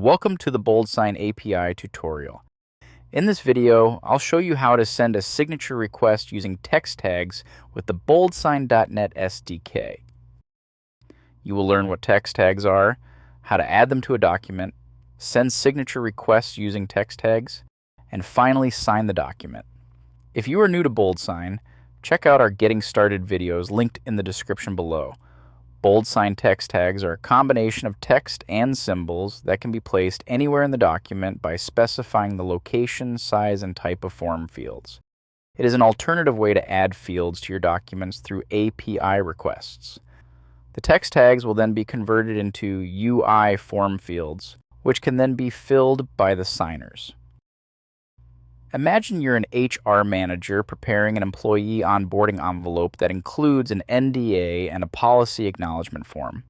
Welcome to the BoldSign API tutorial. In this video, I'll show you how to send a signature request using text tags with the BoldSign .NET SDK. You will learn what text tags are, how to add them to a document, send signature requests using text tags, and finally sign the document. If you are new to BoldSign, check out our Getting Started videos linked in the description below. BoldSign text tags are a combination of text and symbols that can be placed anywhere in the document by specifying the location, size, and type of form fields. It is an alternative way to add fields to your documents through API requests. The text tags will then be converted into UI form fields, which can then be filled by the signers. Imagine you're an HR manager preparing an employee onboarding envelope that includes an NDA and a policy acknowledgement form.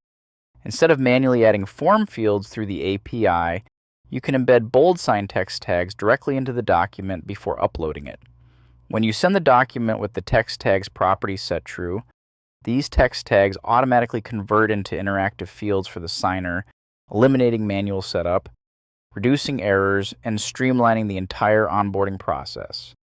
Instead of manually adding form fields through the API, you can embed BoldSign text tags directly into the document before uploading it. When you send the document with the text tags property set true, these text tags automatically convert into interactive fields for the signer, eliminating manual setup, reducing errors, and streamlining the entire onboarding process.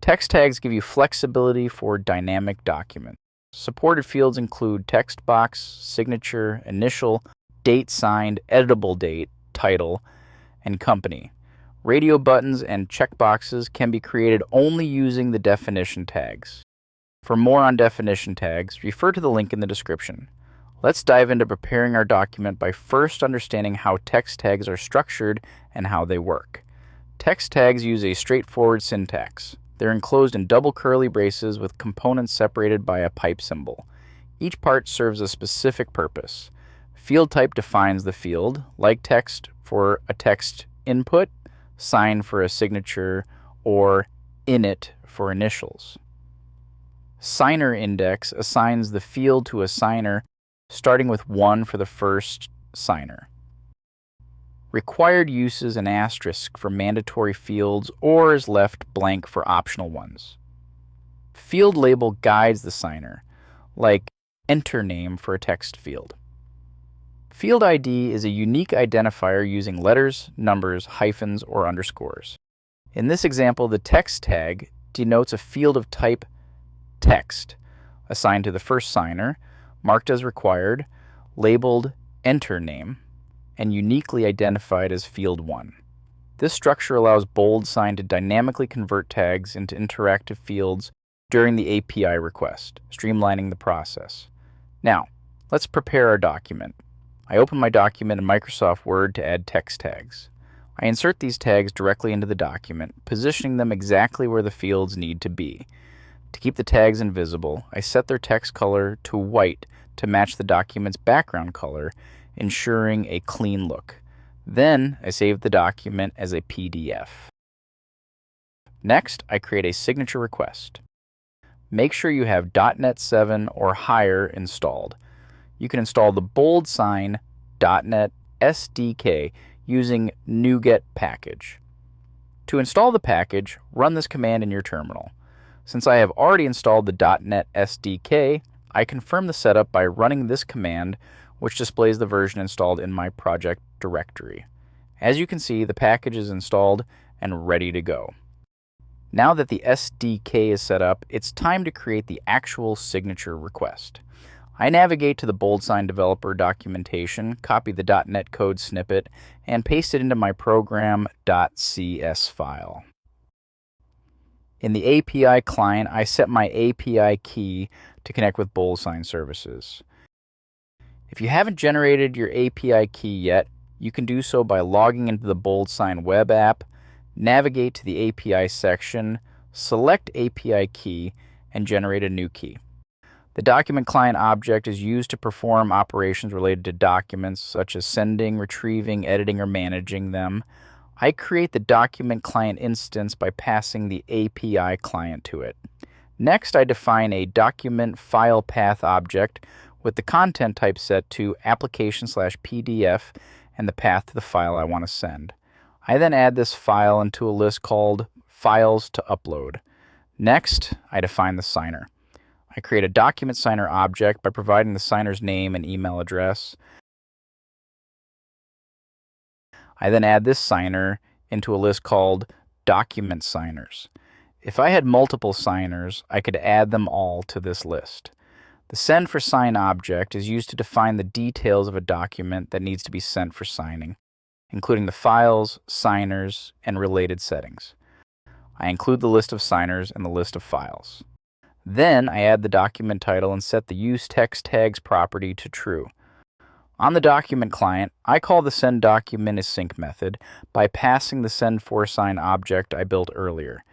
Text tags give you flexibility for dynamic documents. Supported fields include text box, signature, initial, date signed, editable date, title, and company. Radio buttons and checkboxes can be created only using the definition tags. For more on definition tags, refer to the link in the description. Let's dive into preparing our document by first understanding how text tags are structured and how they work. Text tags use a straightforward syntax. They're enclosed in double curly braces with components separated by a pipe symbol. Each part serves a specific purpose. Field type defines the field, like text for a text input, sign for a signature, or init for initials. Signer index assigns the field to a signer, starting with 1 for the first signer. Required uses an asterisk for mandatory fields or is left blank for optional ones. Field label guides the signer, like enter name for a text field. Field ID is a unique identifier using letters, numbers, hyphens, or underscores. In this example, the text tag denotes a field of type text, assigned to the first signer, marked as required, labeled enter name, and uniquely identified as field 1. This structure allows BoldSign to dynamically convert tags into interactive fields during the API request, streamlining the process. Now, let's prepare our document. I open my document in Microsoft Word to add text tags. I insert these tags directly into the document, positioning them exactly where the fields need to be. To keep the tags invisible, I set their text color to white to match the document's background color, ensuring a clean look. Then, I save the document as a PDF. Next, I create a signature request. Make sure you have .NET 7 or higher installed. You can install the BoldSign .NET SDK using NuGet package. To install the package, run this command in your terminal. Since I have already installed the .NET SDK, I confirm the setup by running this command, which displays the version installed in my project directory. As you can see, the package is installed and ready to go. Now that the SDK is set up, it's time to create the actual signature request. I navigate to the BoldSign developer documentation, copy the .NET code snippet, and paste it into my program.cs file. In the API client, I set my API key to connect with BoldSign services. If you haven't generated your API key yet, you can do so by logging into the BoldSign web app, navigate to the API section, select API key, and generate a new key. The document client object is used to perform operations related to documents such as sending, retrieving, editing, or managing them. I create the document client instance by passing the API client to it. Next, I define a document file path object with the content type set to application/PDF and the path to the file I want to send. I then add this file into a list called Files to Upload. Next, I define the signer. I create a document signer object by providing the signer's name and email address. I then add this signer into a list called document signers. If I had multiple signers, I could add them all to this list. The send for sign object is used to define the details of a document that needs to be sent for signing, including the files, signers, and related settings. I include the list of signers and the list of files. Then I add the document title and set the use text tags property to true. On the document client, I call the send document async method by passing the send for sign object I built earlier.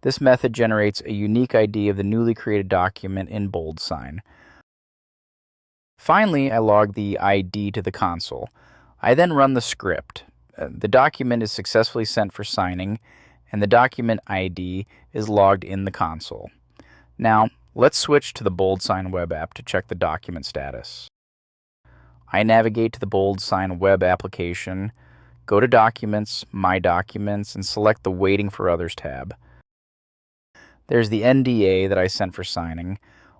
This method generates a unique ID of the newly created document in BoldSign. Finally, I log the ID to the console. I then run the script. The document is successfully sent for signing, and the document ID is logged in the console. Now, let's switch to the BoldSign web app to check the document status. I navigate to the BoldSign web application, go to Documents, My Documents, and select the Waiting for Others tab. There's the NDA that I sent for signing.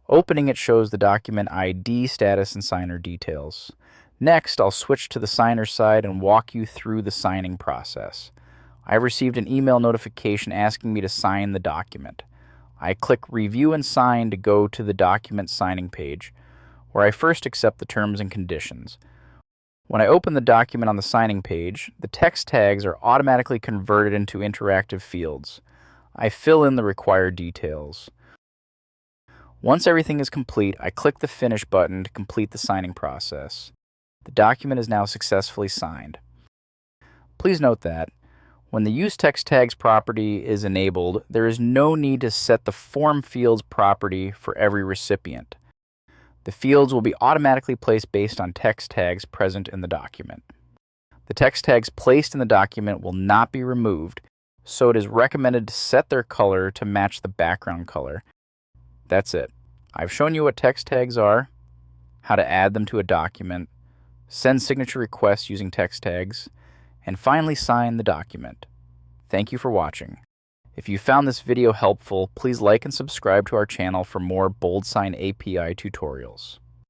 Opening it shows the document ID, status, and signer details. Next, I'll switch to the signer side and walk you through the signing process. I received an email notification asking me to sign the document. I click Review and Sign to go to the document signing page, where I first accept the terms and conditions. When I open the document on the signing page, the text tags are automatically converted into interactive fields. I fill in the required details. Once everything is complete, I click the Finish button to complete the signing process. The document is now successfully signed. Please note that when the Use Text Tags property is enabled, there is no need to set the Form Fields property for every recipient. The fields will be automatically placed based on text tags present in the document. The text tags placed in the document will not be removed, so it is recommended to set their color to match the background color. That's it. I've shown you what text tags are, how to add them to a document, send signature requests using text tags, and finally sign the document. Thank you for watching. If you found this video helpful, please like and subscribe to our channel for more BoldSign API tutorials.